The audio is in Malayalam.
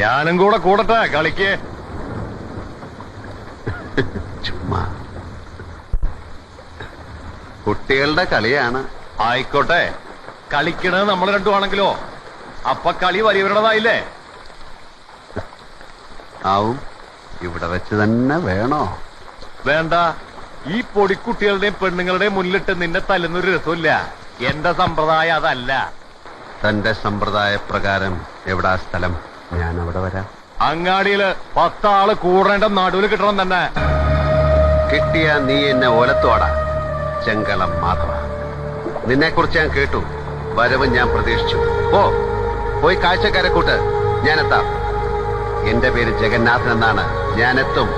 ഞാനും കൂടെ കൂടട്ടെ കളിക്ക്. ചുമ്മാ കുട്ടികളുടെ കളിയാണ്. ആയിക്കോട്ടെ, കളിക്കണത് നമ്മൾ രണ്ടുമാണെങ്കിലോ അപ്പൊ കളി വലിയവരുടേതായില്ലേ? ആവും. ഇവിടെ വെച്ച് തന്നെ വേണോ? വേണ്ട. ഈ പൊടിക്കുട്ടികളുടെയും പെണ്ണുങ്ങളുടെയും മുന്നിലിട്ട് നിന്നെ തല്ലുന്നൊരു രസമില്ല. എന്റെ സമ്പ്രദായം അതല്ല. തന്റെ സമ്പ്രദായ പ്രകാരം എവിടാ സ്ഥലം? ഞാൻ അവിടെ വരാം. അങ്ങാടിയില് 10 ആള് കൂടേണ്ട നടുവിൽ കിട്ടണം തന്നെ. കിട്ടിയ നീ എന്നെ ഓലത്തോടാ. ചെങ്കളം മാധവ, നിന്നെ കുറിച്ച് ഞാൻ കേട്ടു. വരവ് ഞാൻ പ്രതീക്ഷിച്ചു. പോയി കാഴ്ചക്കാരെ കൂട്ട്. ഞാനെത്താം. എന്റെ പേര് ജഗന്നാഥൻ എന്നാണ്. ഞാനെത്തും.